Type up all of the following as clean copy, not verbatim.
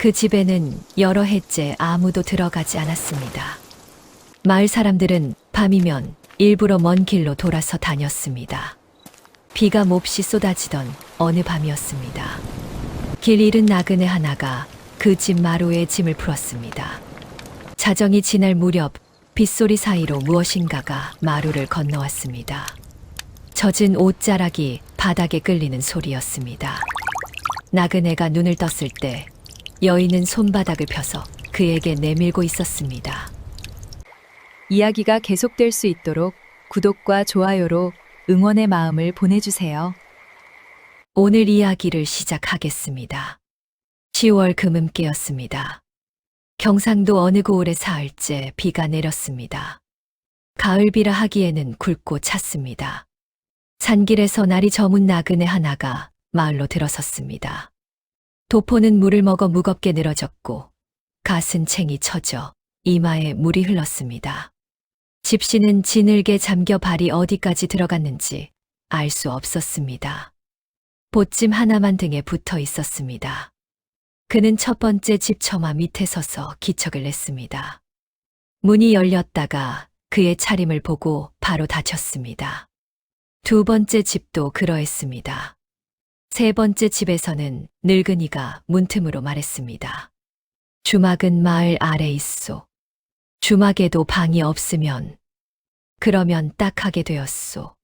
그 집에는 여러 해째 아무도 들어가지 않았습니다. 마을 사람들은 밤이면 일부러 먼 길로 돌아서 다녔습니다. 비가 몹시 쏟아지던 어느 밤이었습니다. 길 잃은 나그네 하나가 그 집 마루에 짐을 풀었습니다. 자정이 지날 무렵 빗소리 사이로 무엇인가가 마루를 건너왔습니다. 젖은 옷자락이 바닥에 끌리는 소리였습니다. 나그네가 눈을 떴을 때 여인은 손바닥을 펴서 그에게 내밀고 있었습니다. 이야기가 계속될 수 있도록 구독과 좋아요로 응원의 마음을 보내주세요. 오늘 이야기를 시작하겠습니다. 10월 금음께였습니다. 경상도 어느 고을에 사흘째 비가 내렸습니다. 가을비라 하기에는 굵고 찼습니다. 산길에서 날이 저문 나그네 하나가 마을로 들어섰습니다. 도포는 물을 먹어 무겁게 늘어졌고 갓은 챙이 처져 이마에 물이 흘렀습니다. 집시는 지늘게 잠겨 발이 어디까지 들어갔는지 알 수 없었습니다. 보찜 하나만 등에 붙어 있었습니다. 그는 첫 번째 집 처마 밑에 서서 기척을 냈습니다. 문이 열렸다가 그의 차림을 보고 바로 닫혔습니다. 두 번째 집도 그러했습니다. 세 번째 집에서는 늙은이가 문틈으로 말했습니다. 주막은 마을 아래 있소. 주막에도 방이 없으면 그러면 딱하게 되었소.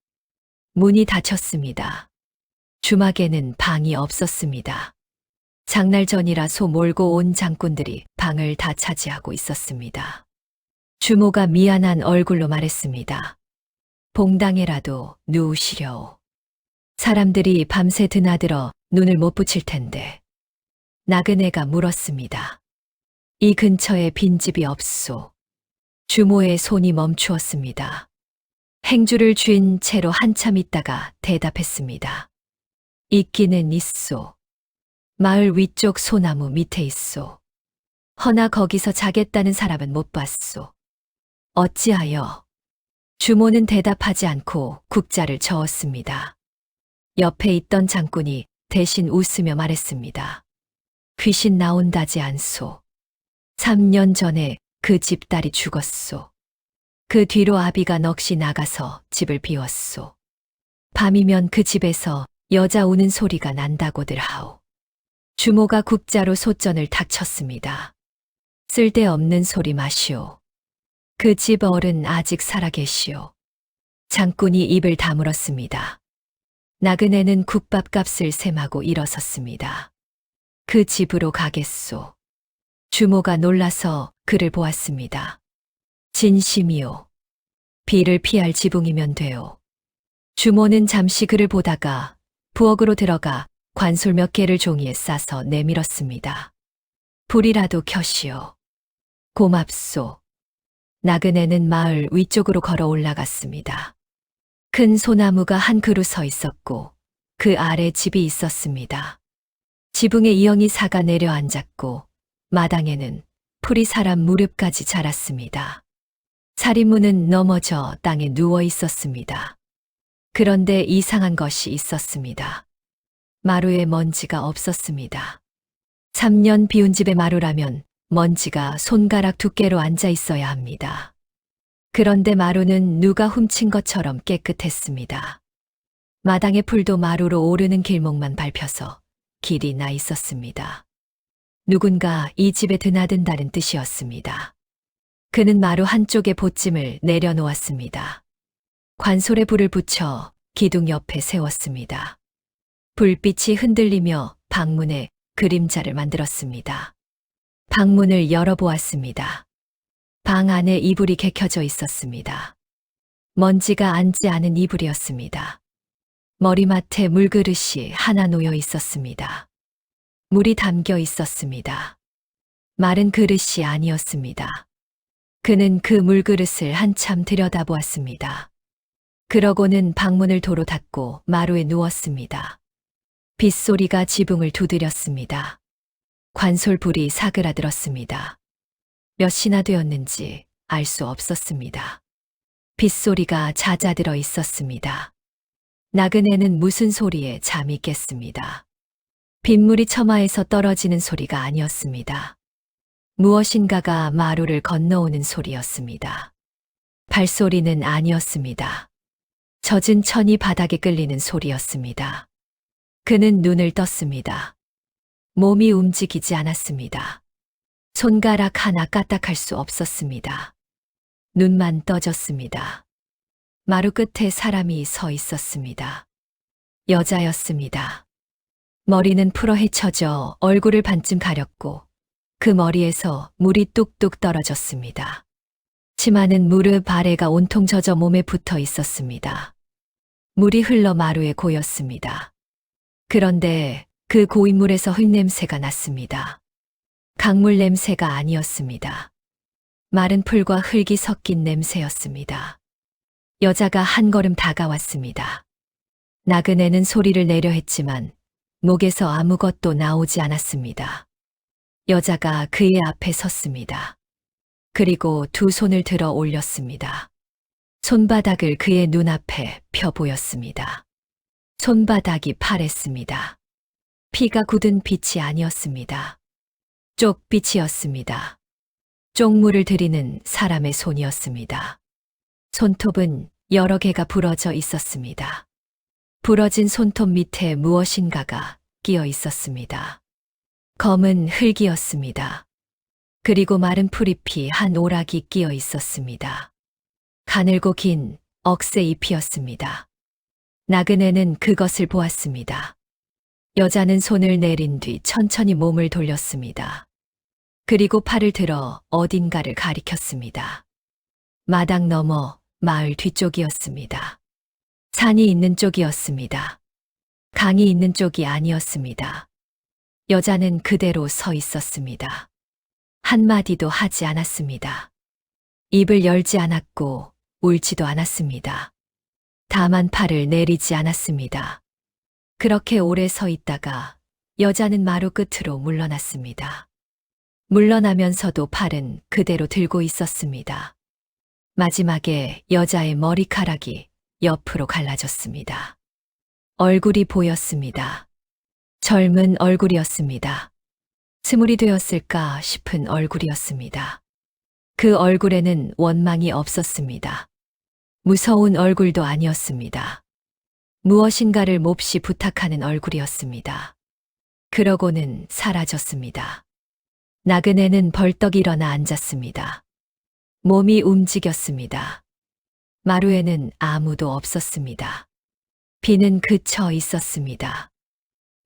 문이 닫혔습니다. 주막에는 방이 없었습니다. 장날 전이라 소 몰고 온 장꾼들이 방을 다 차지하고 있었습니다. 주모가 미안한 얼굴로 말했습니다. 봉당에라도 누우시려오. 사람들이 밤새 드나들어 눈을 못 붙일 텐데. 나그네가 물었습니다. 이 근처에 빈집이 없소. 주모의 손이 멈추었습니다. 행주를 쥔 채로 한참 있다가 대답했습니다. 있기는 있소. 마을 위쪽 소나무 밑에 있소. 허나 거기서 자겠다는 사람은 못 봤소. 어찌하여? 주모는 대답하지 않고 국자를 저었습니다. 옆에 있던 장꾼이 대신 웃으며 말했습니다. 귀신 나온다지 않소. 3년 전에 그 집딸이 죽었소. 그 뒤로 아비가 넋이 나가서 집을 비웠소. 밤이면 그 집에서 여자 우는 소리가 난다고들 하오. 주모가 국자로 솥전을 탁 쳤습니다. 쓸데없는 소리 마시오. 그 집 어른 아직 살아계시오. 장꾼이 입을 다물었습니다. 나그네는 국밥값을 셈하고 일어섰습니다. 그 집으로 가겠소. 주모가 놀라서 그를 보았습니다. 진심이오. 비를 피할 지붕이면 돼요. 주모는 잠시 그를 보다가 부엌으로 들어가 관솔 몇 개를 종이에 싸서 내밀었습니다. 불이라도 켜시오. 고맙소. 나그네는 마을 위쪽으로 걸어 올라갔습니다. 큰 소나무가 한 그루 서 있었고 그 아래 집이 있었습니다. 지붕에 이영이 사가 내려앉았고 마당에는 풀이 사람 무릎까지 자랐습니다. 살인무는 넘어져 땅에 누워 있었습니다. 그런데 이상한 것이 있었습니다. 마루에 먼지가 없었습니다. 3년 비운 집의 마루라면 먼지가 손가락 두께로 앉아 있어야 합니다. 그런데 마루는 누가 훔친 것처럼 깨끗했습니다. 마당의 풀도 마루로 오르는 길목만 밟혀서 길이 나 있었습니다. 누군가 이 집에 드나든다는 뜻이었습니다. 그는 마루 한쪽에 보찜을 내려놓았습니다. 관솔에 불을 붙여 기둥 옆에 세웠습니다. 불빛이 흔들리며 방문에 그림자를 만들었습니다. 방문을 열어보았습니다. 방 안에 이불이 개켜져 있었습니다. 먼지가 앉지 않은 이불이었습니다. 머리맡에 물그릇이 하나 놓여 있었습니다. 물이 담겨 있었습니다. 마른 그릇이 아니었습니다. 그는 그 물그릇을 한참 들여다보았습니다. 그러고는 방문을 도로 닫고 마루에 누웠습니다. 빗소리가 지붕을 두드렸습니다. 관솔불이 사그라들었습니다. 몇 시나 되었는지 알 수 없었습니다. 빗소리가 잦아들어 있었습니다. 나그네는 무슨 소리에 잠이 깼습니다. 빗물이 처마에서 떨어지는 소리가 아니었습니다. 무엇인가가 마루를 건너오는 소리였습니다. 발소리는 아니었습니다. 젖은 천이 바닥에 끌리는 소리였습니다. 그는 눈을 떴습니다. 몸이 움직이지 않았습니다. 손가락 하나 까딱할 수 없었습니다. 눈만 떠졌습니다. 마루 끝에 사람이 서 있었습니다. 여자였습니다. 머리는 풀어헤쳐져 얼굴을 반쯤 가렸고 그 머리에서 물이 뚝뚝 떨어졌습니다. 치마는 무릎 아래가 온통 젖어 몸에 붙어 있었습니다. 물이 흘러 마루에 고였습니다. 그런데 그 고인 물에서 흙냄새가 났습니다. 강물 냄새가 아니었습니다. 마른 풀과 흙이 섞인 냄새였습니다. 여자가 한 걸음 다가왔습니다. 나그네는 소리를 내려 했지만 목에서 아무것도 나오지 않았습니다. 여자가 그의 앞에 섰습니다. 그리고 두 손을 들어 올렸습니다. 손바닥을 그의 눈앞에 펴 보였습니다. 손바닥이 파랬습니다. 피가 굳은 빛이 아니었습니다. 쪽빛이었습니다. 쪽물을 들이는 사람의 손이었습니다. 손톱은 여러 개가 부러져 있었습니다. 부러진 손톱 밑에 무엇인가가 끼어 있었습니다. 검은 흙이었습니다. 그리고 마른 풀잎이 한 오락이 끼어 있었습니다. 가늘고 긴 억새 잎이었습니다. 나그네는 그것을 보았습니다. 여자는 손을 내린 뒤 천천히 몸을 돌렸습니다. 그리고 팔을 들어 어딘가를 가리켰습니다. 마당 너머 마을 뒤쪽이었습니다. 산이 있는 쪽이었습니다. 강이 있는 쪽이 아니었습니다. 여자는 그대로 서 있었습니다. 한마디도 하지 않았습니다. 입을 열지 않았고 울지도 않았습니다. 다만 팔을 내리지 않았습니다. 그렇게 오래 서 있다가 여자는 마루 끝으로 물러났습니다. 물러나면서도 팔은 그대로 들고 있었습니다. 마지막에 여자의 머리카락이 옆으로 갈라졌습니다. 얼굴이 보였습니다. 젊은 얼굴이었습니다. 스물이 되었을까 싶은 얼굴이었습니다. 그 얼굴에는 원망이 없었습니다. 무서운 얼굴도 아니었습니다. 무엇인가를 몹시 부탁하는 얼굴이었습니다. 그러고는 사라졌습니다. 나그네는 벌떡 일어나 앉았습니다. 몸이 움직였습니다. 마루에는 아무도 없었습니다. 비는 그쳐 있었습니다.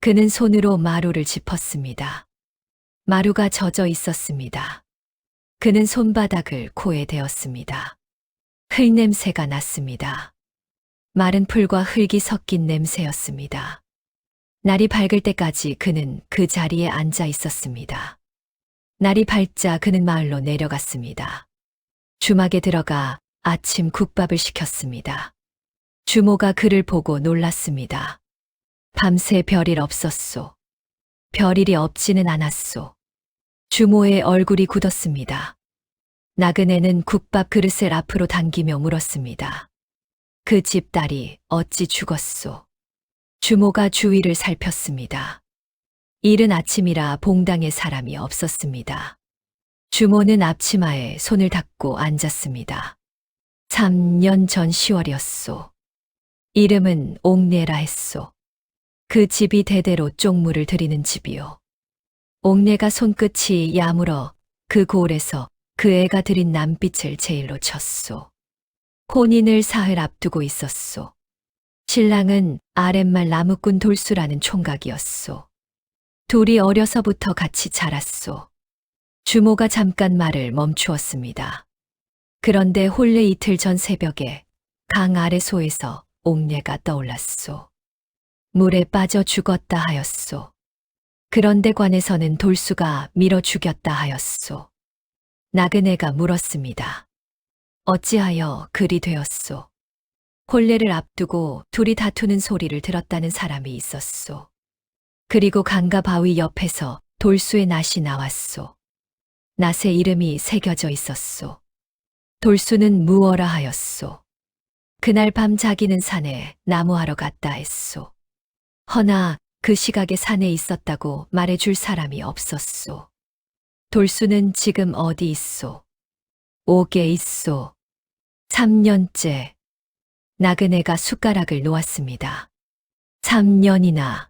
그는 손으로 마루를 짚었습니다. 마루가 젖어 있었습니다. 그는 손바닥을 코에 대었습니다. 흙냄새가 났습니다. 마른 풀과 흙이 섞인 냄새였습니다. 날이 밝을 때까지 그는 그 자리에 앉아 있었습니다. 날이 밝자 그는 마을로 내려갔습니다. 주막에 들어가 아침 국밥을 시켰습니다. 주모가 그를 보고 놀랐습니다. 밤새 별일 없었소. 별일이 없지는 않았소. 주모의 얼굴이 굳었습니다. 나그네는 국밥 그릇을 앞으로 당기며 물었습니다. 그 집딸이 어찌 죽었소? 주모가 주위를 살폈습니다. 이른 아침이라 봉당에 사람이 없었습니다. 주모는 앞치마에 손을 닦고 앉았습니다. 3년 전 10월이었소. 이름은 옥내라 했소. 그 집이 대대로 쪽물을 들이는 집이요. 옥내가 손끝이 야물어 그 고을에서 그 애가 들인 남빛을 제일로 쳤소. 혼인을 사흘 앞두고 있었소. 신랑은 아랫말 나무꾼 돌수라는 총각이었소. 둘이 어려서부터 같이 자랐소. 주모가 잠깐 말을 멈추었습니다. 그런데 혼례 이틀 전 새벽에 강 아래소에서 옥내가 떠올랐소. 물에 빠져 죽었다 하였소. 그런데 관에서는 돌수가 밀어 죽였다 하였소. 나그네가 물었습니다. 어찌하여 그리 되었소? 혼례를 앞두고 둘이 다투는 소리를 들었다는 사람이 있었소. 그리고 강가 바위 옆에서 돌수의 낫이 나왔소. 낫의 이름이 새겨져 있었소. 돌수는 무어라 하였소. 그날 밤 자기는 산에 나무하러 갔다 했소. 허나 그 시각에 산에 있었다고 말해줄 사람이 없었소. 돌수는 지금 어디 있소? 옥에 있소. 3년째. 나그네가 숟가락을 놓았습니다. 3년이나.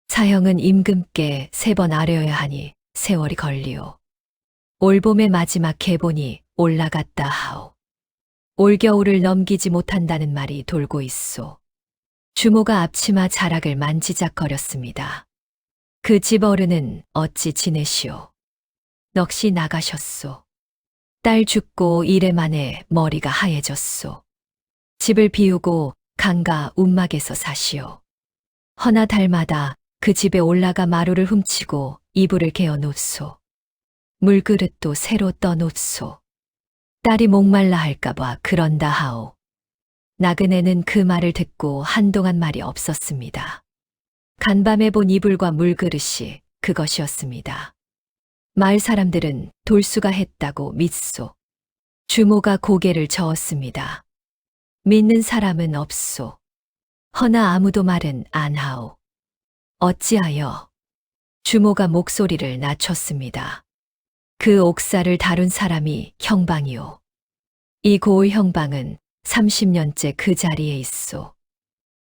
사형은 임금께 3번 아뢰어야 하니 세월이 걸리오. 올봄의 마지막 계본이 올라갔다 하오. 올겨울을 넘기지 못한다는 말이 돌고 있소. 주모가 앞치마 자락을 만지작거렸습니다. 그 집 어른은 어찌 지내시오? 넋이 나가셨소. 딸 죽고 이래 만에 머리가 하얘졌소. 집을 비우고 강가 움막에서 사시오. 허나 달마다 그 집에 올라가 마루를 훔치고 이불을 개어 놓소. 물그릇도 새로 떠놓소. 딸이 목말라 할까봐 그런다 하오. 나그네는 그 말을 듣고 한동안 말이 없었습니다. 간밤에 본 이불과 물그릇이 그것이었습니다. 마을 사람들은 돌수가 했다고 믿소. 주모가 고개를 저었습니다. 믿는 사람은 없소. 허나 아무도 말은 안 하오. 어찌하여? 주모가 목소리를 낮췄습니다. 그 옥사를 다룬 사람이 형방이오. 이 고을 형방은 30년째 그 자리에 있소.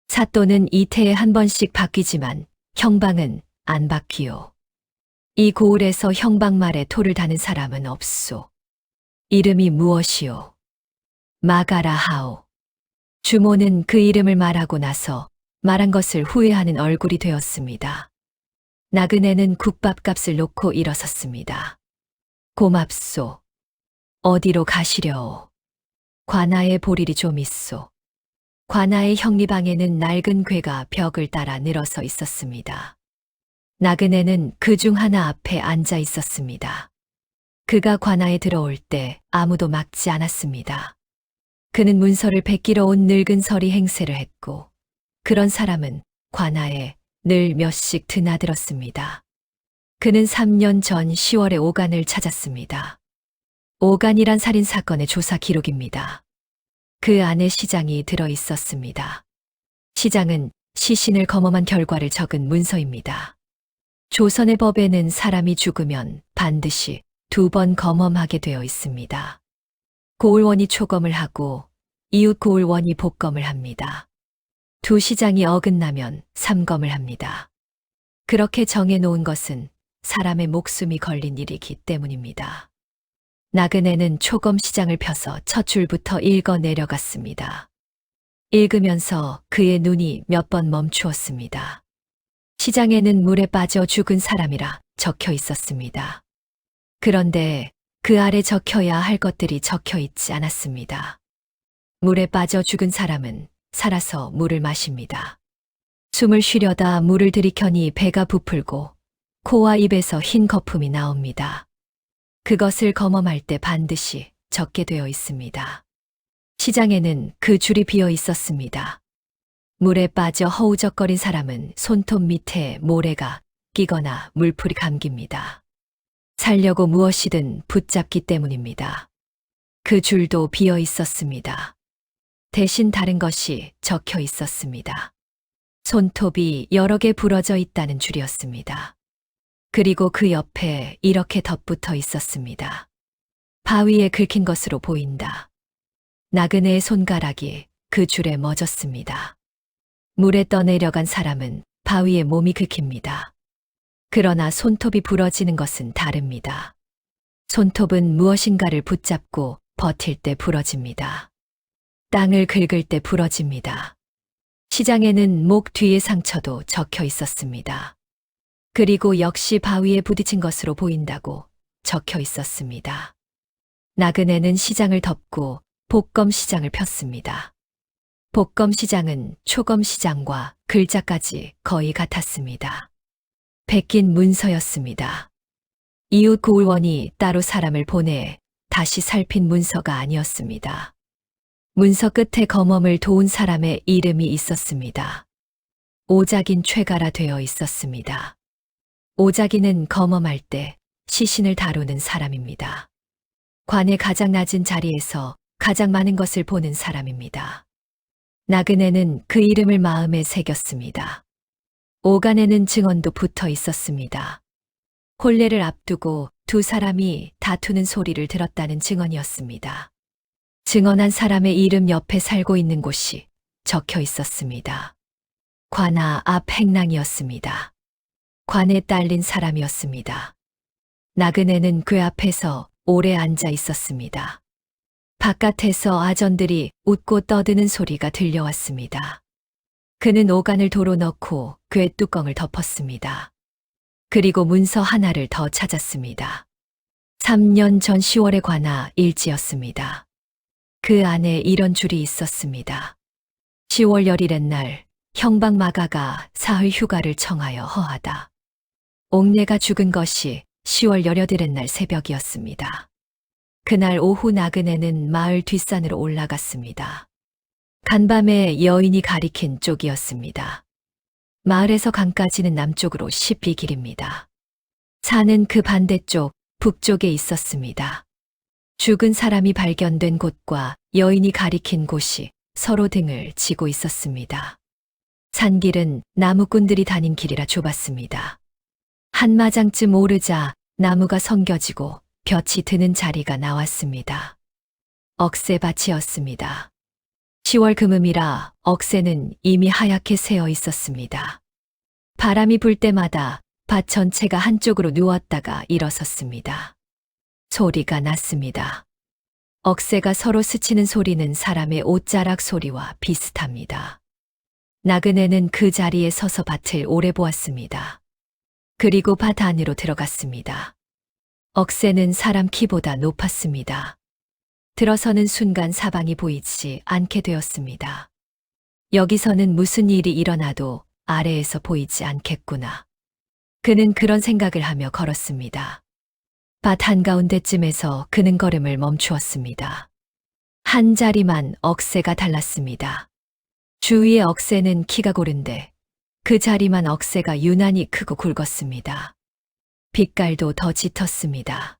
사또는 이태에 한 번씩 바뀌지만 형방은 안 바뀌오. 이 고을에서 형방 말에 토를 다는 사람은 없소. 이름이 무엇이오? 마가라 하오. 주모는 그 이름을 말하고 나서 말한 것을 후회하는 얼굴이 되었습니다. 나그네는 국밥값을 놓고 일어섰습니다. 고맙소. 어디로 가시려오? 관아에 볼 일이 좀 있소. 관아의 형리방에는 낡은 궤가 벽을 따라 늘어서 있었습니다. 나그네는 그 중 하나 앞에 앉아 있었습니다. 그가 관아에 들어올 때 아무도 막지 않았습니다. 그는 문서를 베끼러 온 늙은 설이 행세를 했고, 그런 사람은 관아에 늘 몇씩 드나들었습니다. 그는 3년 전 10월에 오간을 찾았습니다. 오간이란 살인사건의 조사 기록입니다. 그 안에 시장이 들어 있었습니다. 시장은 시신을 검험한 결과를 적은 문서입니다. 조선의 법에는 사람이 죽으면 반드시 2번 검험하게 되어 있습니다. 고을원이 초검을 하고 이웃 고을원이 복검을 합니다. 2 시장이 어긋나면 3검을 합니다. 그렇게 정해놓은 것은 사람의 목숨이 걸린 일이기 때문입니다. 나그네는 초검 시장을 펴서 첫 줄부터 읽어 내려갔습니다. 읽으면서 그의 눈이 몇 번 멈추었습니다. 시장에는 물에 빠져 죽은 사람이라 적혀 있었습니다. 그런데 그 아래 적혀야 할 것들이 적혀 있지 않았습니다. 물에 빠져 죽은 사람은 살아서 물을 마십니다. 숨을 쉬려다 물을 들이켜니 배가 부풀고 코와 입에서 흰 거품이 나옵니다. 그것을 검험할 때 반드시 적게 되어 있습니다. 시장에는 그 줄이 비어 있었습니다. 물에 빠져 허우적거린 사람은 손톱 밑에 모래가 끼거나 물풀이 감깁니다. 살려고 무엇이든 붙잡기 때문입니다. 그 줄도 비어 있었습니다. 대신 다른 것이 적혀 있었습니다. 손톱이 여러 개 부러져 있다는 줄이었습니다. 그리고 그 옆에 이렇게 덧붙어 있었습니다. 바위에 긁힌 것으로 보인다. 나그네의 손가락이 그 줄에 멎었습니다. 물에 떠내려간 사람은 바위에 몸이 긁힙니다. 그러나 손톱이 부러지는 것은 다릅니다. 손톱은 무엇인가를 붙잡고 버틸 때 부러집니다. 땅을 긁을 때 부러집니다. 시장에는 목 뒤의 상처도 적혀 있었습니다. 그리고 역시 바위에 부딪힌 것으로 보인다고 적혀 있었습니다. 나그네는 시장을 덮고 복검 시장을 폈습니다. 복검 시장은 초검 시장과 글자까지 거의 같았습니다. 베낀 문서였습니다. 이웃 고을원이 따로 사람을 보내 다시 살핀 문서가 아니었습니다. 문서 끝에 검험을 도운 사람의 이름이 있었습니다. 오작인 최가라 되어 있었습니다. 오작인은 검험할 때 시신을 다루는 사람입니다. 관의 가장 낮은 자리에서 가장 많은 것을 보는 사람입니다. 나그네는 그 이름을 마음에 새겼습니다. 오간에는 증언도 붙어 있었습니다. 혼례를 앞두고 두 사람이 다투는 소리를 들었다는 증언이었습니다. 증언한 사람의 이름 옆에 살고 있는 곳이 적혀 있었습니다. 관아 앞 행랑이었습니다. 관에 딸린 사람이었습니다. 나그네는 그 앞에서 오래 앉아 있었습니다. 바깥에서 아전들이 웃고 떠드는 소리가 들려왔습니다. 그는 오간을 도로 넣고 궤 뚜껑을 덮었습니다. 그리고 문서 하나를 더 찾았습니다. 3년 전 10월에 관하 일지였습니다. 그 안에 이런 줄이 있었습니다. 10월 열일의 날 형방마가가 사흘 휴가를 청하여 허하다. 옥내가 죽은 것이 10월 열여덟의 날 새벽이었습니다. 그날 오후 나그네는 마을 뒷산으로 올라갔습니다. 간밤에 여인이 가리킨 쪽이었습니다. 마을에서 강까지는 남쪽으로 10리 길입니다. 산은 그 반대쪽 북쪽에 있었습니다. 죽은 사람이 발견된 곳과 여인이 가리킨 곳이 서로 등을 지고 있었습니다. 산길은 나무꾼들이 다닌 길이라 좁았습니다. 한마장쯤 오르자 나무가 성겨지고 볕이 드는 자리가 나왔습니다. 억새밭이었습니다. 10월 금음이라 억새는 이미 하얗게 새어 있었습니다. 바람이 불 때마다 밭 전체가 한쪽으로 누웠다가 일어섰습니다. 소리가 났습니다. 억새가 서로 스치는 소리는 사람의 옷자락 소리와 비슷합니다. 나그네는 그 자리에 서서 밭을 오래 보았습니다. 그리고 밭 안으로 들어갔습니다. 억새는 사람 키보다 높았습니다. 들어서는 순간 사방이 보이지 않게 되었습니다. 여기서는 무슨 일이 일어나도 아래에서 보이지 않겠구나. 그는 그런 생각을 하며 걸었습니다. 밭 한가운데쯤에서 그는 걸음을 멈추었습니다. 한 자리만 억새가 달랐습니다. 주위의 억새는 키가 고른데 그 자리만 억새가 유난히 크고 굵었습니다. 빛깔도 더 짙었습니다.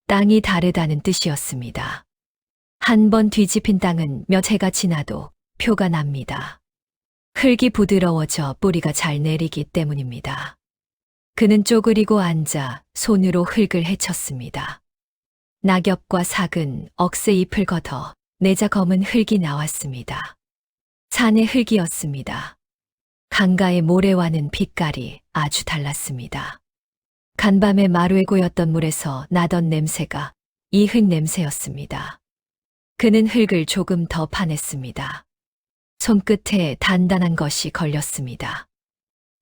땅이 다르다는 뜻이었습니다. 한 번 뒤집힌 땅은 몇 해가 지나도 표가 납니다. 흙이 부드러워져 뿌리가 잘 내리기 때문입니다. 그는 쪼그리고 앉아 손으로 흙을 헤쳤습니다. 낙엽과 삭은 억새 잎을 걷어 내자 검은 흙이 나왔습니다. 산의 흙이었습니다. 강가의 모래와는 빛깔이 아주 달랐습니다. 간밤에 마루에 고였던 물에서 나던 냄새가 이 흙 냄새였습니다. 그는 흙을 조금 더 파냈습니다. 손끝에 단단한 것이 걸렸습니다.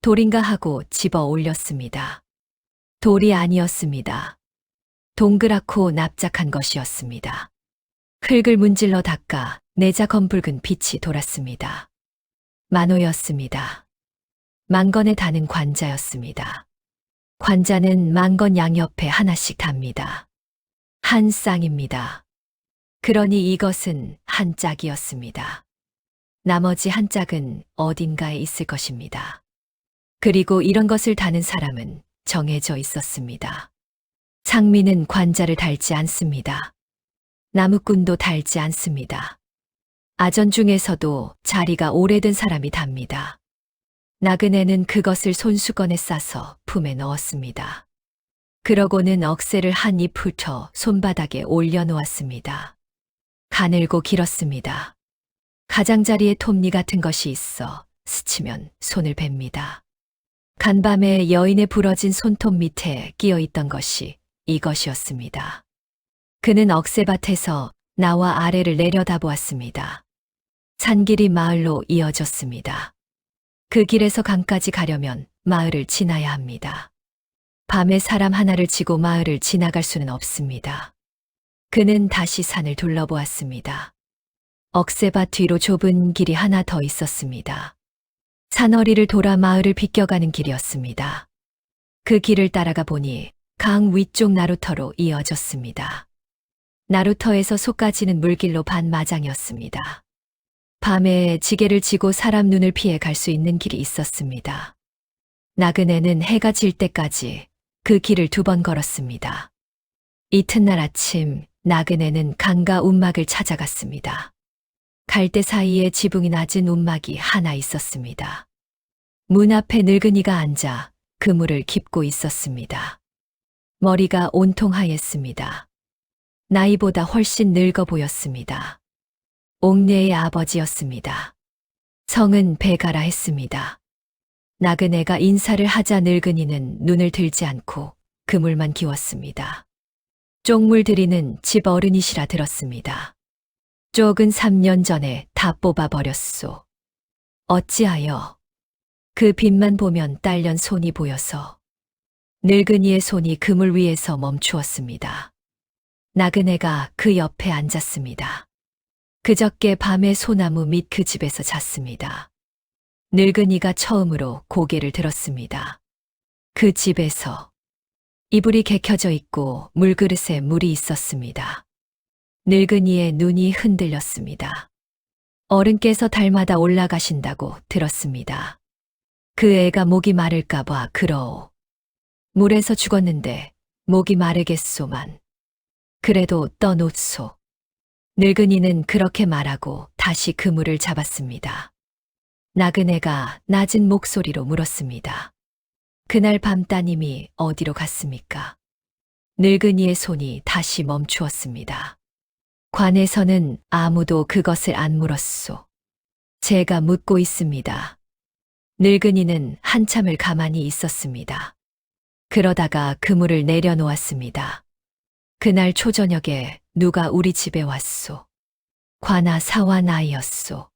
돌인가 하고 집어 올렸습니다. 돌이 아니었습니다. 동그랗고 납작한 것이었습니다. 흙을 문질러 닦아 내자 검붉은 빛이 돌았습니다. 만호였습니다. 망건에 다는 관자였습니다. 관자는 망건 양옆에 하나씩 답니다. 한 쌍입니다. 그러니 이것은 한 짝이었습니다. 나머지 한 짝은 어딘가에 있을 것입니다. 그리고 이런 것을 다는 사람은 정해져 있었습니다. 상민은 관자를 달지 않습니다. 나무꾼도 달지 않습니다. 아전 중에서도 자리가 오래된 사람이 답니다. 나그네는 그것을 손수건에 싸서 품에 넣었습니다. 그러고는 억새를 한 입 훑어 손바닥에 올려놓았습니다. 가늘고 길었습니다. 가장자리에 톱니 같은 것이 있어 스치면 손을 뱁니다. 간밤에 여인의 부러진 손톱 밑에 끼어 있던 것이 이것이었습니다. 그는 억새밭에서 나와 아래를 내려다보았습니다. 산길이 마을로 이어졌습니다. 그 길에서 강까지 가려면 마을을 지나야 합니다. 밤에 사람 하나를 지고 마을을 지나갈 수는 없습니다. 그는 다시 산을 둘러보았습니다. 억새밭 뒤로 좁은 길이 하나 더 있었습니다. 산허리를 돌아 마을을 비껴가는 길이었습니다. 그 길을 따라가 보니 강 위쪽 나루터로 이어졌습니다. 나루터에서 솟가지는 물길로 반마장이었습니다. 밤에 지게를 지고 사람 눈을 피해 갈 수 있는 길이 있었습니다. 나그네는 해가 질 때까지 그 길을 2번 걸었습니다. 이튿날 아침 나그네는 강가 움막을 찾아갔습니다. 갈대 사이에 지붕이 낮은 움막이 하나 있었습니다. 문 앞에 늙은이가 앉아 그물을 깁고 있었습니다. 머리가 온통 하였습니다. 나이보다 훨씬 늙어 보였습니다. 옥내의 아버지였습니다. 성은 베가라 했습니다. 나그네가 인사를 하자 늙은이는 눈을 들지 않고 그물만 기웠습니다. 쪽물 들이는 집 어른이시라 들었습니다. 쪽은 3년 전에 다 뽑아버렸소. 어찌하여? 그 빛만 보면 딸년 손이 보여서. 늙은이의 손이 그물 위에서 멈추었습니다. 나그네가 그 옆에 앉았습니다. 그저께 밤에 소나무 밑 그 집에서 잤습니다. 늙은이가 처음으로 고개를 들었습니다. 그 집에서 이불이 개켜져 있고 물그릇에 물이 있었습니다. 늙은이의 눈이 흔들렸습니다. 어른께서 달마다 올라가신다고 들었습니다. 그 애가 목이 마를까봐 그러오. 물에서 죽었는데 목이 마르겠소만. 그래도 떠놓소. 늙은이는 그렇게 말하고 다시 그물을 잡았습니다. 나그네가 낮은 목소리로 물었습니다. 그날 밤 따님이 어디로 갔습니까? 늙은이의 손이 다시 멈추었습니다. 관에서는 아무도 그것을 안 물었소. 제가 묻고 있습니다. 늙은이는 한참을 가만히 있었습니다. 그러다가 그물을 내려놓았습니다. 그날 초저녁에 누가 우리 집에 왔소. 관아 사와 나이였소.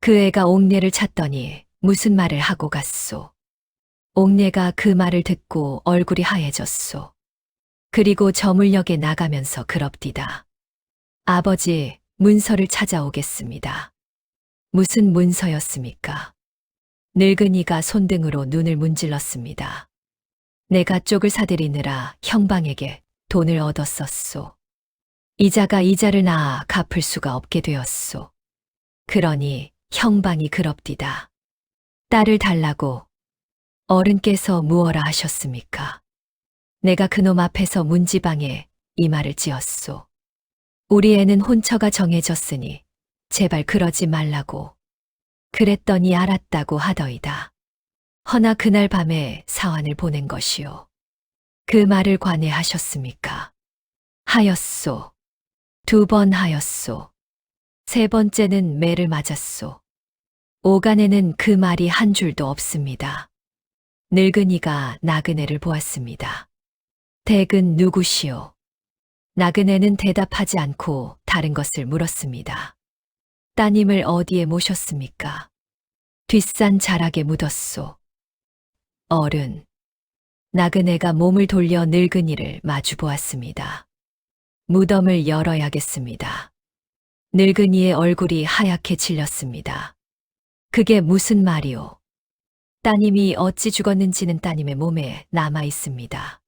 그 애가 옥내를 찾더니 무슨 말을 하고 갔소. 옥내가 그 말을 듣고 얼굴이 하얘졌소. 그리고 저물역에 나가면서 그럽디다. 아버지, 문서를 찾아오겠습니다. 무슨 문서였습니까? 늙은이가 손등으로 눈을 문질렀습니다. 내가 쪽을 사들이느라 형방에게 돈을 얻었었소. 이자가 이자를 낳아 갚을 수가 없게 되었소. 그러니 형방이 그럽디다. 딸을 달라고 어른께서 무어라 하셨습니까? 내가 그놈 앞에서 문지방에 이 말을 지었소. 우리 애는 혼처가 정해졌으니 제발 그러지 말라고. 그랬더니 알았다고 하더이다. 허나 그날 밤에 사환을 보낸 것이요. 그 말을 관에 하셨습니까? 하였소. 2번 하였소. 3번째는 매를 맞았소. 오간에는 그 말이 한 줄도 없습니다. 늙은이가 나그네를 보았습니다. 댁은 누구시오? 나그네는 대답하지 않고 다른 것을 물었습니다. 따님을 어디에 모셨습니까? 뒷산 자락에 묻었소. 어른. 나그네가 몸을 돌려 늙은이를 마주 보았습니다. 무덤을 열어야겠습니다. 늙은이의 얼굴이 하얗게 질렸습니다. 그게 무슨 말이오? 따님이 어찌 죽었는지는 따님의 몸에 남아 있습니다.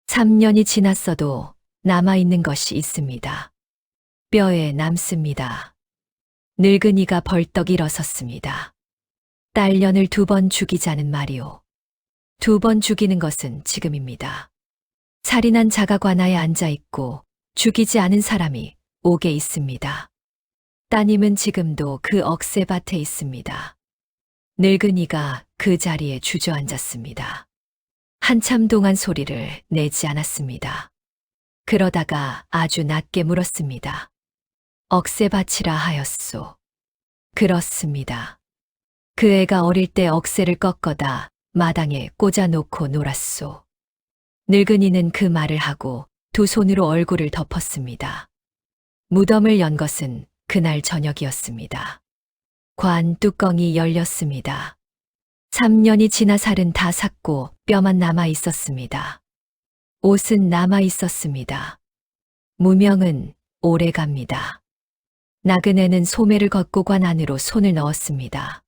3년이 지났어도 남아있는 것이 있습니다. 뼈에 남습니다. 늙은이가 벌떡 일어섰습니다. 딸년을 2번 죽이자는 말이오. 2번 죽이는 것은 지금입니다. 살인한 자가 관아에 앉아있고 죽이지 않은 사람이 옥에 있습니다. 따님은 지금도 그 억새밭에 있습니다. 늙은이가 그 자리에 주저앉았습니다. 한참 동안 소리를 내지 않았습니다. 그러다가 아주 낮게 물었습니다. 억새밭이라 하였소. 그렇습니다. 그 애가 어릴 때 억새를 꺾어다 마당에 꽂아놓고 놀았소. 늙은이는 그 말을 하고 2 손으로 얼굴을 덮었습니다. 무덤을 연 것은 그날 저녁이었습니다. 관 뚜껑이 열렸습니다. 3년이 지나 살은 다 삭고 뼈만 남아 있었습니다. 옷은 남아 있었습니다. 무명은 오래 갑니다. 나그네는 소매를 걷고 관 안으로 손을 넣었습니다.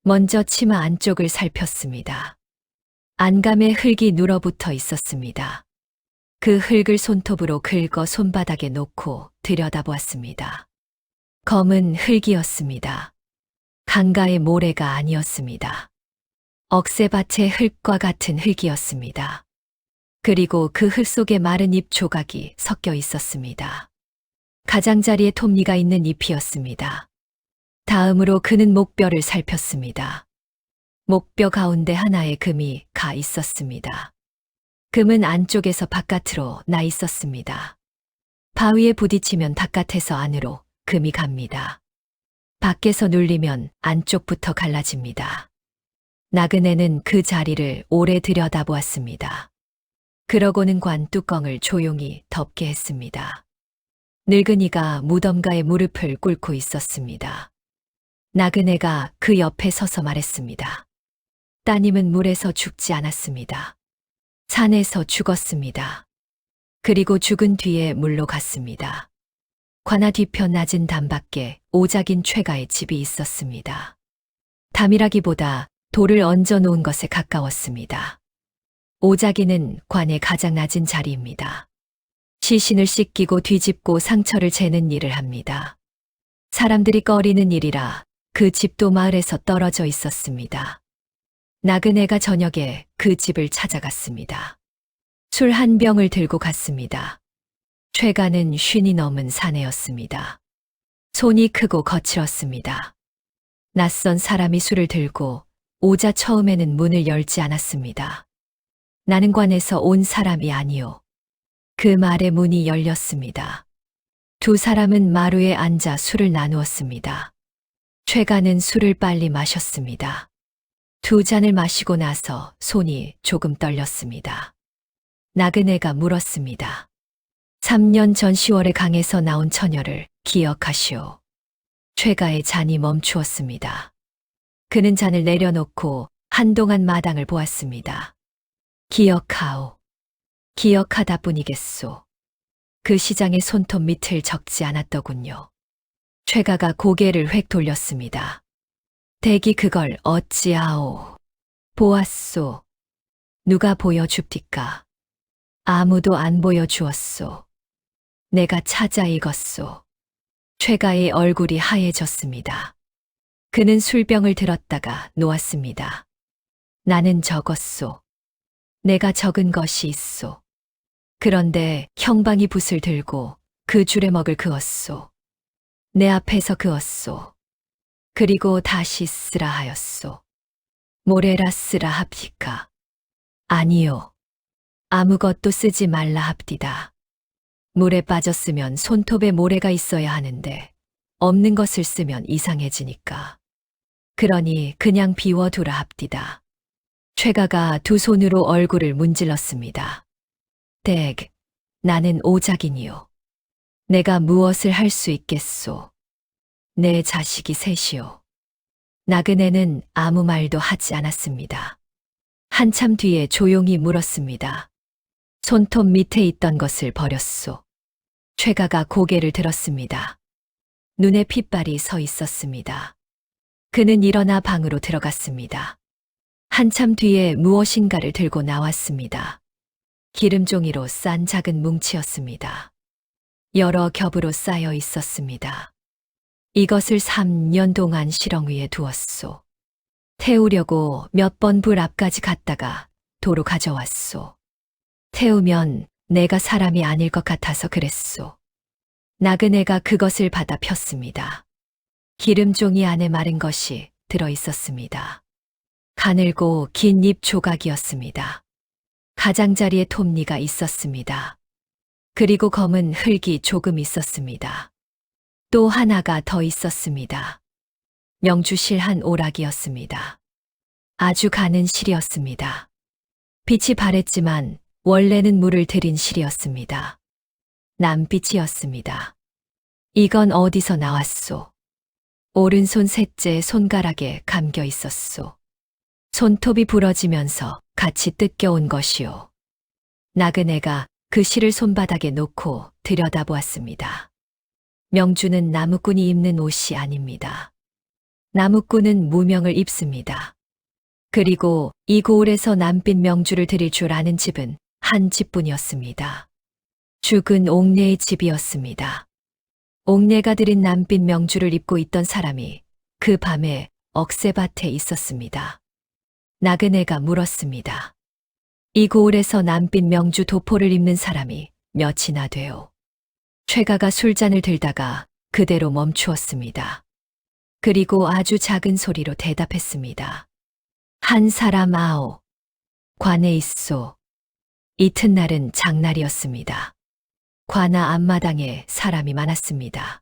먼저 치마 안쪽을 살폈습니다. 안감에 흙이 눌어붙어 있었습니다. 그 흙을 손톱으로 긁어 손바닥에 놓고 들여다보았습니다. 검은 흙이었습니다. 강가의 모래가 아니었습니다. 억새밭의 흙과 같은 흙이었습니다. 그리고 그 흙 속에 마른 잎 조각이 섞여 있었습니다. 가장자리에 톱니가 있는 잎이었습니다. 다음으로 그는 목뼈를 살폈습니다. 목뼈 가운데 하나의 금이 가 있었습니다. 금은 안쪽에서 바깥으로 나 있었습니다. 바위에 부딪히면 바깥에서 안으로 금이 갑니다. 밖에서 눌리면 안쪽부터 갈라집니다. 나그네는 그 자리를 오래 들여다보았습니다. 그러고는 관 뚜껑을 조용히 덮게 했습니다. 늙은이가 무덤가에 무릎을 꿇고 있었습니다. 나그네가 그 옆에 서서 말했습니다. 따님은 물에서 죽지 않았습니다. 산에서 죽었습니다. 그리고 죽은 뒤에 물로 갔습니다. 관아 뒤편 낮은 담밖에 오작인 최가의 집이 있었습니다. 담이라기보다 돌을 얹어 놓은 것에 가까웠습니다. 오작이는 관의 가장 낮은 자리입니다. 시신을 씻기고 뒤집고 상처를 재는 일을 합니다. 사람들이 꺼리는 일이라 그 집도 마을에서 떨어져 있었습니다. 나그네가 저녁에 그 집을 찾아갔습니다. 술 한 병을 들고 갔습니다. 최가는 50이 넘은 사내였습니다. 손이 크고 거칠었습니다. 낯선 사람이 술을 들고 오자 처음에는 문을 열지 않았습니다. 나는 관에서 온 사람이 아니오. 그 말에 문이 열렸습니다. 두 사람은 마루에 앉아 술을 나누었습니다. 최가는 술을 빨리 마셨습니다. 두 잔을 마시고 나서 손이 조금 떨렸습니다. 나그네가 물었습니다. 3년 전 10월에 강에서 나온 처녀를 기억하시오. 최가의 잔이 멈추었습니다. 그는 잔을 내려놓고 한동안 마당을 보았습니다. 기억하오. 기억하다 뿐이겠소. 그 시장의 손톱 밑을 적지 않았더군요. 최가가 고개를 획 돌렸습니다. 댁이 그걸 어찌아오. 보았소. 누가 보여줍디까. 아무도 안 보여주었소. 내가 찾아 읽었소. 최가의 얼굴이 하얘졌습니다. 그는 술병을 들었다가 놓았습니다. 나는 적었소. 내가 적은 것이 있소. 그런데 형방이 붓을 들고 그 주레먹을 그었소. 내 앞에서 그었소. 그리고 다시 쓰라 하였소. 모래라 쓰라 합디까. 아니요. 아무것도 쓰지 말라 합디다. 물에 빠졌으면 손톱에 모래가 있어야 하는데 없는 것을 쓰면 이상해지니까. 그러니 그냥 비워두라 합디다. 최가가 두 손으로 얼굴을 문질렀습니다. 댁, 나는 오작이니요. 내가 무엇을 할 수 있겠소. 내 자식이 셋이요. 나그네는 아무 말도 하지 않았습니다. 한참 뒤에 조용히 물었습니다. 손톱 밑에 있던 것을 버렸소. 최가가 고개를 들었습니다. 눈에 핏발이 서 있었습니다. 그는 일어나 방으로 들어갔습니다. 한참 뒤에 무엇인가를 들고 나왔습니다. 기름종이로 싼 작은 뭉치였습니다. 여러 겹으로 쌓여 있었습니다. 이것을 3년 동안 실ong 위에 두었소. 태우려고 몇 번 불 앞까지 갔다가 도로 가져왔소. 태우면 내가 사람이 아닐 것 같아서 그랬소. 나그네가 그것을 받아 폈습니다. 기름종이 안에 마른 것이 들어 있었습니다. 가늘고 긴 잎 조각이었습니다. 가장자리에 톱니가 있었습니다. 그리고 검은 흙이 조금 있었습니다. 또 하나가 더 있었습니다. 명주실 한 오락이었습니다. 아주 가는 실이었습니다. 빛이 바랬지만 원래는 물을 들인 실이었습니다. 남빛이었습니다. 이건 어디서 나왔소? 오른손 셋째 손가락에 감겨 있었소. 손톱이 부러지면서 같이 뜯겨온 것이요. 나그네가 그 실을 손바닥에 놓고 들여다보았습니다. 명주는 나무꾼이 입는 옷이 아닙니다. 나무꾼은 무명을 입습니다. 그리고 이 고을에서 남빛 명주를 드릴 줄 아는 집은 한 집뿐이었습니다. 죽은 옥내의 집이었습니다. 옥내가 드린 남빛 명주를 입고 있던 사람이 그 밤에 억새밭에 있었습니다. 나그네가 물었습니다. 이 고을에서 남빛 명주 도포를 입는 사람이 몇이나 돼요. 최가가 술잔을 들다가 그대로 멈추었습니다. 그리고 아주 작은 소리로 대답했습니다. 한 사람 아오. 관에 있소. 이튿날은 장날이었습니다. 관아 앞마당에 사람이 많았습니다.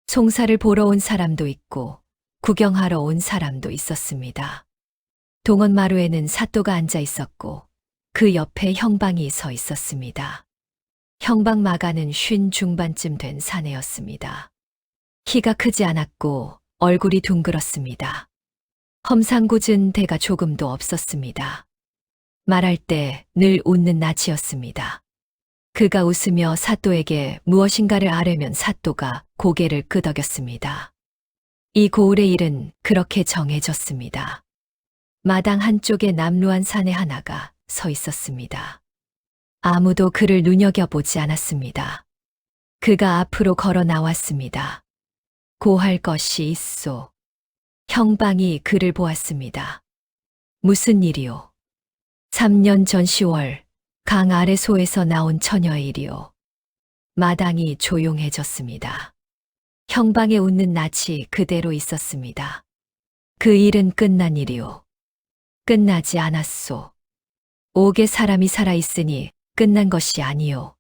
송사를 보러 온 사람도 있고 구경하러 온 사람도 있었습니다. 동원마루에는 사또가 앉아 있었고 그 옆에 형방이 서 있었습니다. 형방 마가는 50 중반쯤 된 사내였습니다. 키가 크지 않았고 얼굴이 둥글었습니다. 험상궂은 데가 조금도 없었습니다. 말할 때 늘 웃는 낯이었습니다. 그가 웃으며 사또에게 무엇인가를 아뢰면 사또가 고개를 끄덕였습니다. 이 고을의 일은 그렇게 정해졌습니다. 마당 한쪽에 남루한 사내 하나가 서 있었습니다. 아무도 그를 눈여겨보지 않았습니다. 그가 앞으로 걸어 나왔습니다. 고할 것이 있소. 형방이 그를 보았습니다. 무슨 일이오? 3년 전 10월 강 아래 소에서 나온 처녀의 일이오. 마당이 조용해졌습니다. 형방의 웃는 낯이 그대로 있었습니다. 그 일은 끝난 일이오. 끝나지 않았소. 옥에 사람이 살아있으니 끝난 것이 아니오.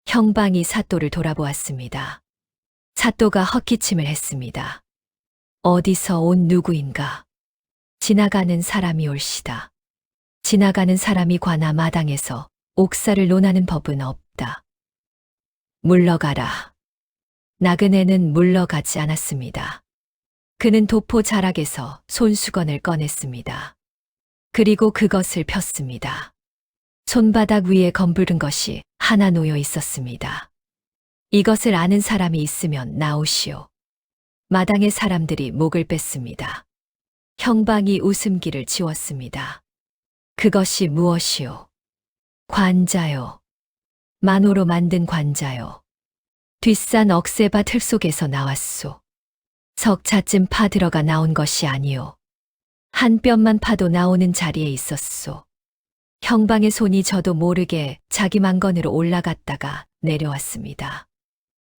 형방이 사또를 돌아보았습니다. 사또가 헛기침을 했습니다. 어디서 온 누구인가? 지나가는 사람이 올시다. 지나가는 사람이 관아 마당에서 옥사를 논하는 법은 없다. 물러가라. 나그네는 물러가지 않았습니다. 그는 도포 자락에서 손수건을 꺼냈습니다. 그리고 그것을 폈습니다. 손바닥 위에 검붉은 것이 하나 놓여 있었습니다. 이것을 아는 사람이 있으면 나오시오. 마당의 사람들이 목을 뺐습니다. 형방이 웃음기를 지웠습니다. 그것이 무엇이오? 관자요. 만호로 만든 관자요. 뒷산 억새밭 흙 속에서 나왔소. 석차쯤 파 들어가 나온 것이 아니오. 한 뼘만 파도 나오는 자리에 있었소. 형방의 손이 저도 모르게 자기 망건으로 올라갔다가 내려왔습니다.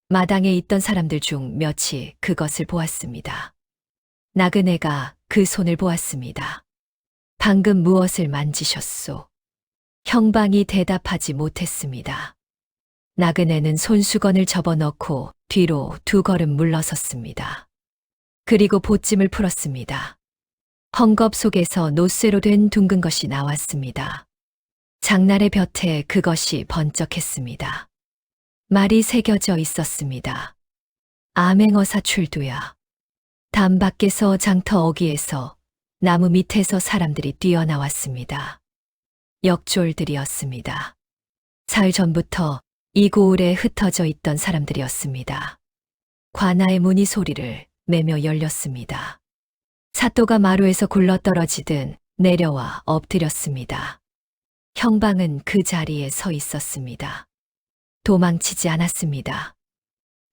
마당에 있던 사람들 중 몇이 그것을 보았습니다. 나그네가 그 손을 보았습니다. 방금 무엇을 만지셨소? 형방이 대답하지 못했습니다. 나그네는 손수건을 접어넣고 뒤로 2걸음 물러섰습니다. 그리고 보찜을 풀었습니다. 헝겊 속에서 노쇠로 된 둥근 것이 나왔습니다. 장날의 볕에 그것이 번쩍했습니다. 말이 새겨져 있었습니다. 암행어사 출두야. 담 밖에서 장터 어귀에서 나무 밑에서 사람들이 뛰어나왔습니다. 역졸들이었습니다. 사흘 전부터 이 고을에 흩어져 있던 사람들이었습니다. 관아의 문이 소리를 매며 열렸습니다. 사또가 마루에서 굴러떨어지듯 내려와 엎드렸습니다. 형방은 그 자리에 서 있었습니다. 도망치지 않았습니다.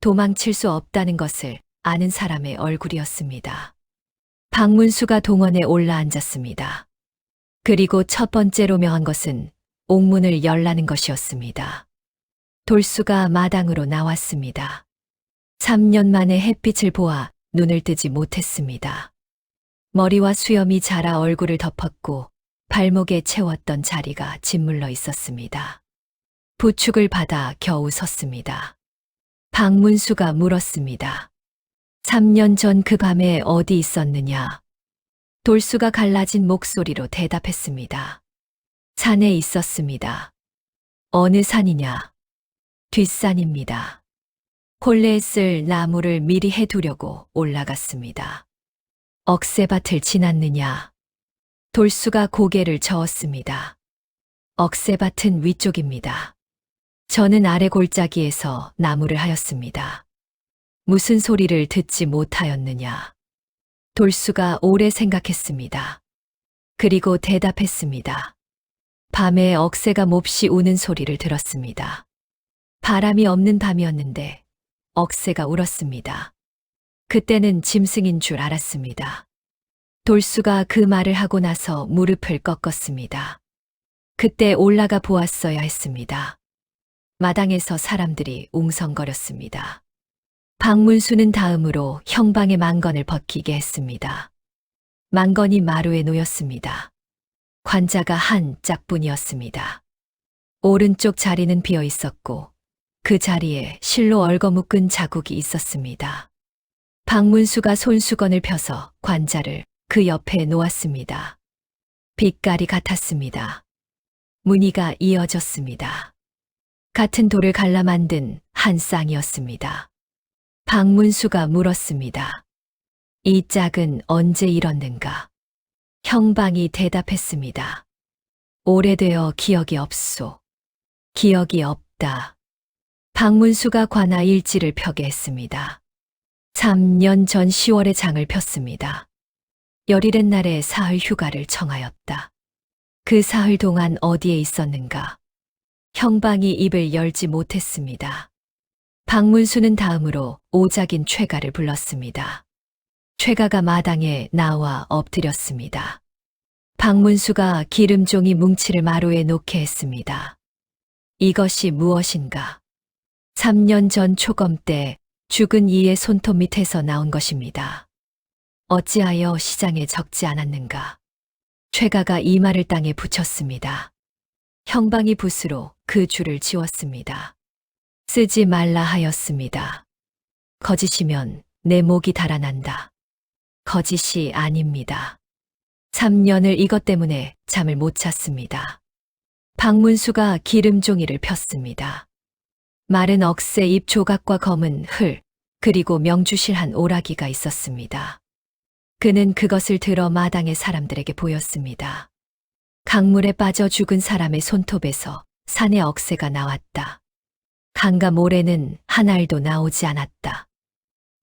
도망칠 수 없다는 것을 아는 사람의 얼굴이었습니다. 박문수가 동원에 올라앉았습니다. 그리고 첫 번째로 명한 것은 옥문을 열라는 것이었습니다. 돌수가 마당으로 나왔습니다. 3년 만에 햇빛을 보아 눈을 뜨지 못했습니다. 머리와 수염이 자라 얼굴을 덮었고 발목에 채웠던 자리가 짓물러 있었습니다. 부축을 받아 겨우 섰습니다. 박문수가 물었습니다. 3년 전 그 밤에 어디 있었느냐? 돌수가 갈라진 목소리로 대답했습니다. 산에 있었습니다. 어느 산이냐? 뒷산입니다. 혼례에 쓸 나무를 미리 해두려고 올라갔습니다. 억새밭을 지났느냐? 돌수가 고개를 저었습니다. 억새밭은 위쪽입니다. 저는 아래 골짜기에서 나무를 하였습니다. 무슨 소리를 듣지 못하였느냐? 돌수가 오래 생각했습니다. 그리고 대답했습니다. 밤에 억새가 몹시 우는 소리를 들었습니다. 바람이 없는 밤이었는데 억새가 울었습니다. 그때는 짐승인 줄 알았습니다. 돌수가 그 말을 하고 나서 무릎을 꺾었습니다. 그때 올라가 보았어야 했습니다. 마당에서 사람들이 웅성거렸습니다. 박문수는 다음으로 형방의 망건을 벗기게 했습니다. 망건이 마루에 놓였습니다. 관자가 한 짝뿐이었습니다. 오른쪽 자리는 비어 있었고 그 자리에 실로 얽어묶은 자국이 있었습니다. 박문수가 손수건을 펴서 관자를 그 옆에 놓았습니다. 빛깔이 같았습니다. 무늬가 이어졌습니다. 같은 돌을 갈라 만든 한 쌍이었습니다. 박문수가 물었습니다. 이 짝은 언제 일었는가? 형방이 대답했습니다. 오래되어 기억이 없소. 기억이 없다. 박문수가 관아 일지를 펴게 했습니다. 3년 전 10월에 장을 폈습니다. 열일의 날에 사흘 휴가를 청하였다. 그 사흘 동안 어디에 있었는가? 형방이 입을 열지 못했습니다. 박문수는 다음으로 오작인 최가를 불렀습니다. 최가가 마당에 나와 엎드렸습니다. 박문수가 기름종이 뭉치를 마루에 놓게 했습니다. 이것이 무엇인가? 3년 전 초검 때 죽은 이의 손톱 밑에서 나온 것입니다. 어찌하여 시장에 적지 않았는가? 최가가 이 말을 땅에 붙였습니다. 형방이 붓으로 그 줄을 지웠습니다. 쓰지 말라 하였습니다. 거짓이면 내 목이 달아난다. 거짓이 아닙니다. 3년을 이것 때문에 잠을 못 잤습니다. 박문수가 기름종이를 폈습니다. 마른 억새 잎 조각과 검은 흘, 그리고 명주실한 오라기가 있었습니다. 그는 그것을 들어 마당의 사람들에게 보였습니다. 강물에 빠져 죽은 사람의 손톱에서 산의 억새가 나왔다. 강과 모래는 한 알도 나오지 않았다.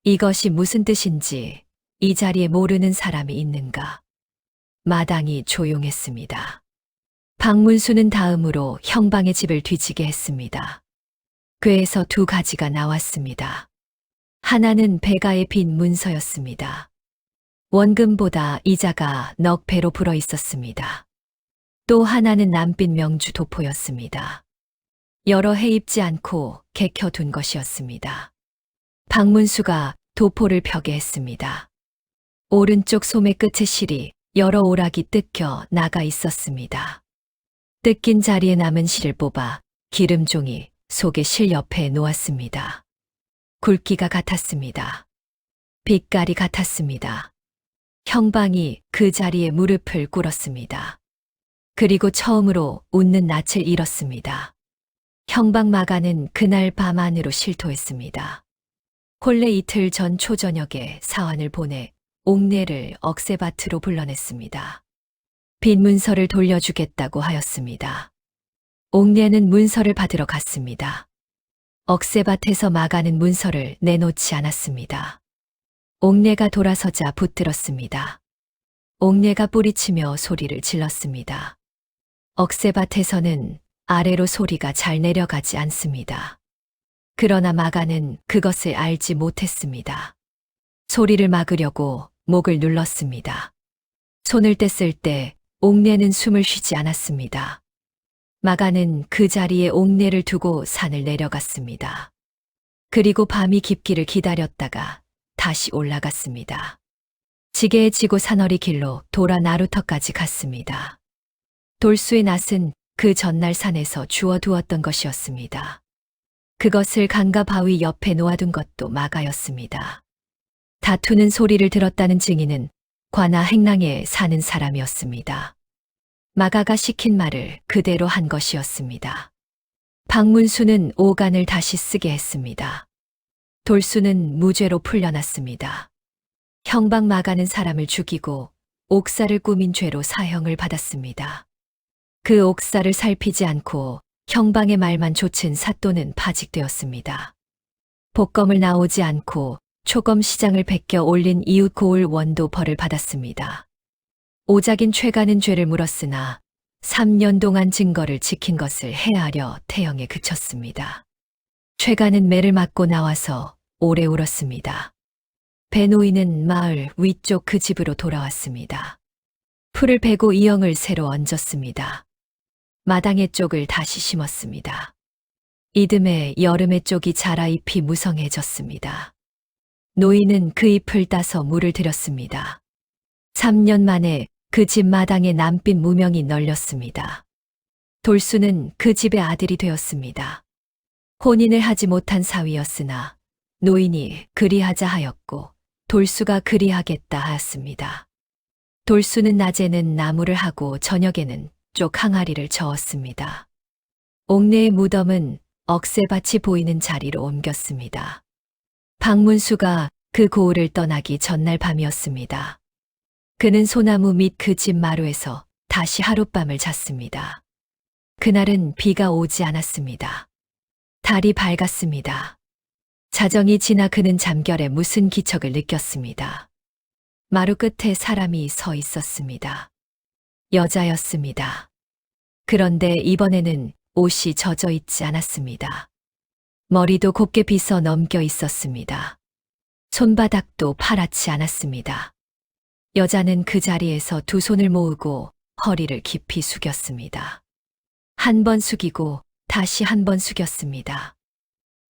이것이 무슨 뜻인지 이 자리에 모르는 사람이 있는가? 마당이 조용했습니다. 박문수는 다음으로 형방의 집을 뒤지게 했습니다. 궤에서 두 가지가 나왔습니다. 하나는 배가에 빈 문서였습니다. 원금보다 이자가 넉 배로 불어 있었습니다. 또 하나는 남빛 명주 도포였습니다. 여러 해 입지 않고 개켜둔 것이었습니다. 박문수가 도포를 펴게 했습니다. 오른쪽 소매 끝에 실이 여러 오락이 뜯겨 나가 있었습니다. 뜯긴 자리에 남은 실을 뽑아 기름종이 속에 실 옆에 놓았습니다. 굵기가 같았습니다. 빛깔이 같았습니다. 형방이 그 자리에 무릎을 꿇었습니다. 그리고 처음으로 웃는 낯을 잃었습니다. 형방 마가는 그날 밤 안으로 실토했습니다. 본래 이틀 전 초저녁에 사환을 보내 옥내를 억새밭으로 불러냈습니다. 빈 문서를 돌려주겠다고 하였습니다. 옥내는 문서를 받으러 갔습니다. 억새밭에서 마가는 문서를 내놓지 않았습니다. 옥내가 돌아서자 붙들었습니다. 옥내가 뿌리치며 소리를 질렀습니다. 억새밭에서는 아래로 소리가 잘 내려가지 않습니다. 그러나 마가는 그것을 알지 못했습니다. 소리를 막으려고 목을 눌렀습니다. 손을 뗐을 때 옥내는 숨을 쉬지 않았습니다. 마가는 그 자리에 옥내를 두고 산을 내려갔습니다. 그리고 밤이 깊기를 기다렸다가 다시 올라갔습니다. 지게에 지고 산허리 길로 돌아 나루터까지 갔습니다. 돌수의 낫은 그 전날 산에서 주워두었던 것이었습니다. 그것을 강가 바위 옆에 놓아둔 것도 마가였습니다. 다투는 소리를 들었다는 증인은 관아 행랑에 사는 사람이었습니다. 마가가 시킨 말을 그대로 한 것이었습니다. 박문수는 오간을 다시 쓰게 했습니다. 돌수는 무죄로 풀려났습니다. 형방 마가는 사람을 죽이고 옥사를 꾸민 죄로 사형을 받았습니다. 그 옥사를 살피지 않고 형방의 말만 좇은 사또는 파직되었습니다. 복검을 나오지 않고 초검 시장을 베껴 올린 이웃 고을 원도 벌을 받았습니다. 오작인 최가는 죄를 물었으나 3년 동안 증거를 지킨 것을 해하려 태형에 그쳤습니다. 최가는 매를 맞고 나와서 오래 울었습니다. 배노인은 마을 위쪽 그 집으로 돌아왔습니다. 풀을 베고 이영을 새로 얹었습니다. 마당의 쪽을 다시 심었습니다. 이듬해 여름의 쪽이 자라 잎이 무성해졌습니다. 노인은 그 잎을 따서 물을 들였습니다. 3년 만에 그 집 마당에 남빛 무명이 널렸습니다. 돌수는 그 집의 아들이 되었습니다. 혼인을 하지 못한 사위였으나 노인이 그리하자 하였고 돌수가 그리하겠다 하였습니다. 돌수는 낮에는 나무를 하고 저녁에는 쪽 항아리를 저었습니다. 옥내의 무덤은 억새밭이 보이는 자리로 옮겼습니다. 박문수가 그 고을을 떠나기 전날 밤이었습니다. 그는 소나무 밑 그 집 마루에서 다시 하룻밤을 잤습니다. 그날은 비가 오지 않았습니다. 달이 밝았습니다. 자정이 지나 그는 잠결에 무슨 기척을 느꼈습니다. 마루 끝에 사람이 서 있었습니다. 여자였습니다. 그런데 이번에는 옷이 젖어 있지 않았습니다. 머리도 곱게 빗어 넘겨 있었습니다. 손바닥도 파랗지 않았습니다. 여자는 그 자리에서 두 손을 모으고 허리를 깊이 숙였습니다. 한 번 숙이고 다시 한 번 숙였습니다.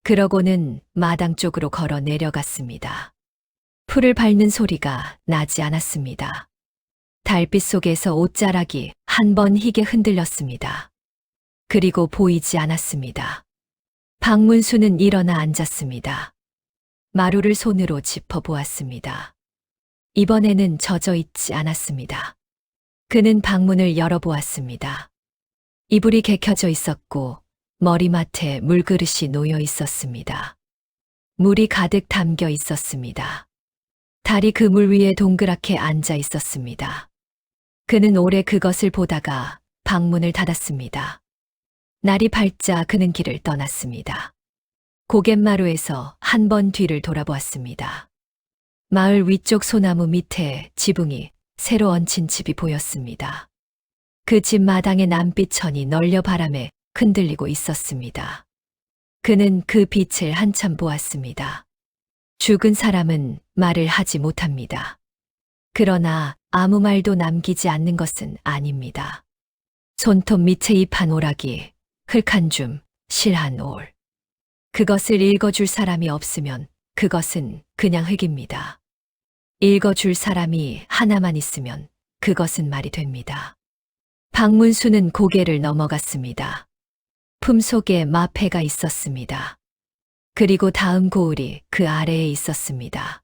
그러고는 마당 쪽으로 걸어 내려갔습니다. 풀을 밟는 소리가 나지 않았습니다. 달빛 속에서 옷자락이 한 번 희게 흔들렸습니다. 그리고 보이지 않았습니다. 박문수는 일어나 앉았습니다. 마루를 손으로 짚어보았습니다. 이번에는 젖어 있지 않았습니다. 그는 방문을 열어보았습니다. 이불이 개켜져 있었고 머리맡에 물그릇이 놓여 있었습니다. 물이 가득 담겨 있었습니다. 달이 그 물 위에 동그랗게 앉아 있었습니다. 그는 오래 그것을 보다가 방문을 닫았습니다. 날이 밝자 그는 길을 떠났습니다. 고갯마루에서 한 번 뒤를 돌아보았습니다. 마을 위쪽 소나무 밑에 지붕이 새로 얹힌 집이 보였습니다. 그 집 마당의 남빛천이 널려 바람에 흔들리고 있었습니다. 그는 그 빛을 한참 보았습니다. 죽은 사람은 말을 하지 못합니다. 그러나 아무 말도 남기지 않는 것은 아닙니다. 손톱 밑에 잎한 오락이, 흙 한 줌, 실 한 올. 그것을 읽어줄 사람이 없으면 그것은 그냥 흙입니다. 읽어줄 사람이 하나만 있으면 그것은 말이 됩니다. 박문수는 고개를 넘어갔습니다. 품속에 마패가 있었습니다. 그리고 다음 고을이 그 아래에 있었습니다.